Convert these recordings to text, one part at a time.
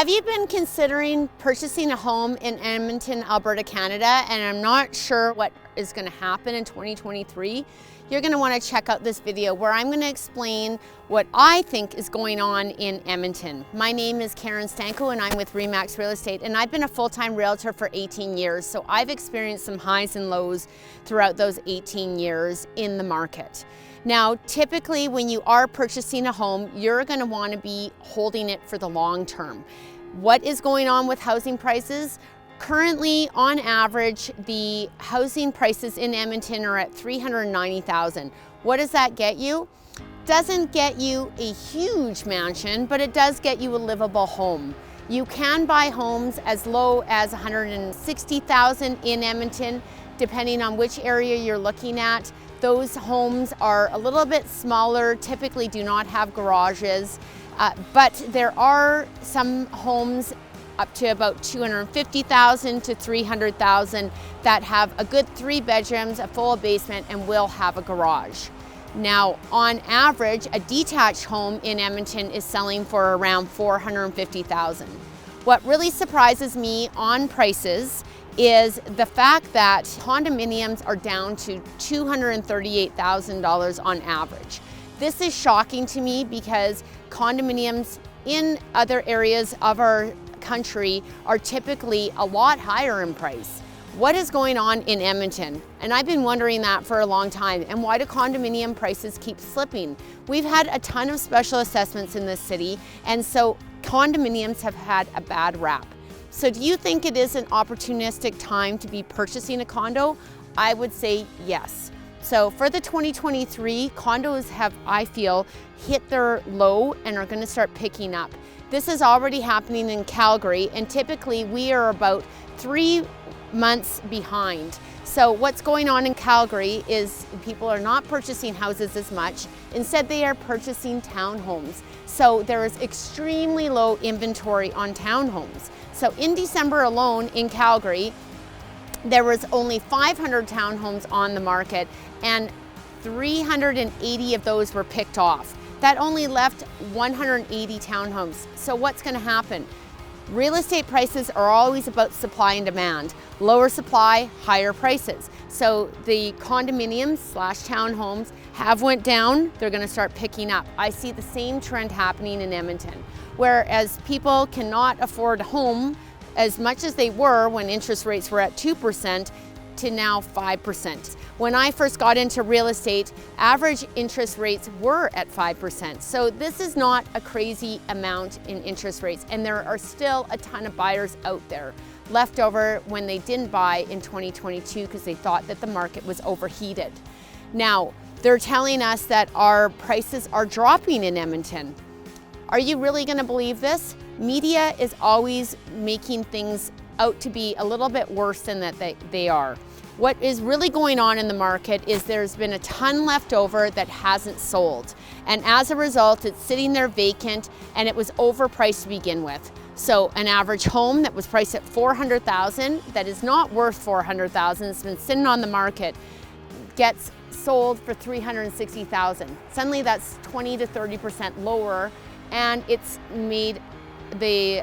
Have you been considering purchasing a home in Edmonton, Alberta, Canada, and I'm not sure what is going to happen in 2023? You're going to want to check out this video where I'm going to explain what I think is going on in Edmonton. My name is Karen Stanko and I'm with Remax Real Estate, and I've been a full-time realtor for 18 years, so I've experienced some highs and lows throughout those 18 years in the market. Now, typically when you are purchasing a home, you're going to want to be holding it for the long term. What is going on with housing prices? Currently, on average, the housing prices in Edmonton are at $390,000. What does that get you? Doesn't get you a huge mansion, but it does get you a livable home. You can buy homes as low as $160,000 in Edmonton, depending on which area you're looking at. Those homes are a little bit smaller, typically do not have garages, but there are some homes up to about $250,000 to $300,000 that have a good 3 bedrooms, a full basement, and will have a garage. Now, on average, a detached home in Edmonton is selling for around $450,000. What really surprises me on prices is the fact that condominiums are down to $238,000 on average. This is shocking to me because condominiums in other areas of our country are typically a lot higher in price. What is going on in Edmonton? And I've been wondering that for a long time. And why do condominium prices keep slipping? We've had a ton of special assessments in this city, and so condominiums have had a bad rap. So do you think it is an opportunistic time to be purchasing a condo? I would say yes. So for the 2023, condos have, I feel, hit their low and are going to start picking up. This is already happening in Calgary, and typically we are about 3 months behind. So what's going on in Calgary is people are not purchasing houses as much. Instead, they are purchasing townhomes. So there is extremely low inventory on townhomes. So in December alone in Calgary, there was only 500 townhomes on the market, and 380 of those were picked off. That only left 180 townhomes. So what's going to happen? Real estate prices are always about supply and demand. Lower supply, higher prices. So the condominiums / townhomes have went down, they're going to start picking up. I see the same trend happening in Edmonton, whereas people cannot afford a home as much as they were when interest rates were at 2% to now 5%. When I first got into real estate, average interest rates were at 5%. So this is not a crazy amount in interest rates, and there are still a ton of buyers out there left over when they didn't buy in 2022 because they thought that the market was overheated. Now, they're telling us that our prices are dropping in Edmonton. Are you really going to believe this? Media is always making things out to be a little bit worse than that they are. What is really going on in the market is there's been a ton left over that hasn't sold. And as a result, it's sitting there vacant, and it was overpriced to begin with. So an average home that was priced at $400,000, that is not worth $400,000, it's been sitting on the market, gets sold for $360,000. Suddenly that's 20 to 30% lower, and it's made the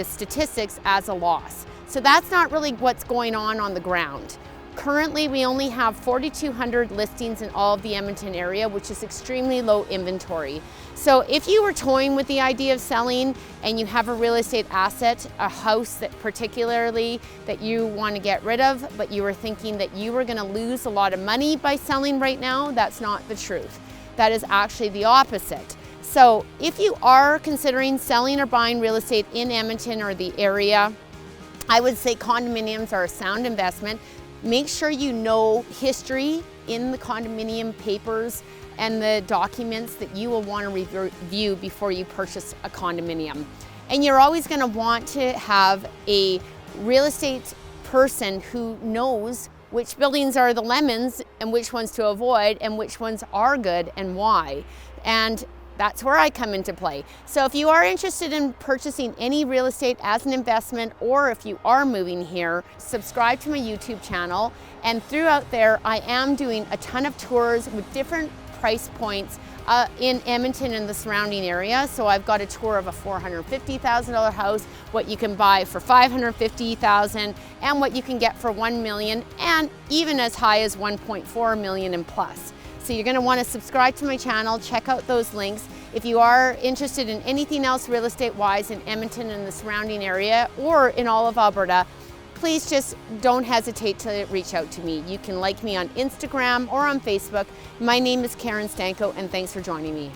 statistics as a loss. So that's not really what's going on the ground. Currently, we only have 4,200 listings in all of the Edmonton area, which is extremely low inventory. So if you were toying with the idea of selling and you have a real estate asset, a house that particularly that you want to get rid of, but you were thinking that you were going to lose a lot of money by selling right now, that's not the truth. That is actually the opposite. So if you are considering selling or buying real estate in Edmonton or the area, I would say condominiums are a sound investment. Make sure you know history in the condominium papers and the documents that you will want to review before you purchase a condominium. And you're always going to want to have a real estate person who knows which buildings are the lemons and which ones to avoid and which ones are good and why. And that's where I come into play. So if you are interested in purchasing any real estate as an investment, or if you are moving here, subscribe to my YouTube channel. And throughout there, I am doing a ton of tours with different price points in Edmonton and the surrounding area. So I've got a tour of a $450,000 house, what you can buy for $550,000, and what you can get for $1 million, and even as high as $1.4 million and plus. So you're going to want to subscribe to my channel, check out those links. If you are interested in anything else real estate wise in Edmonton and the surrounding area, or in all of Alberta, please just don't hesitate to reach out to me. You can like me on Instagram or on Facebook. My name is Karen Stanko, and thanks for joining me.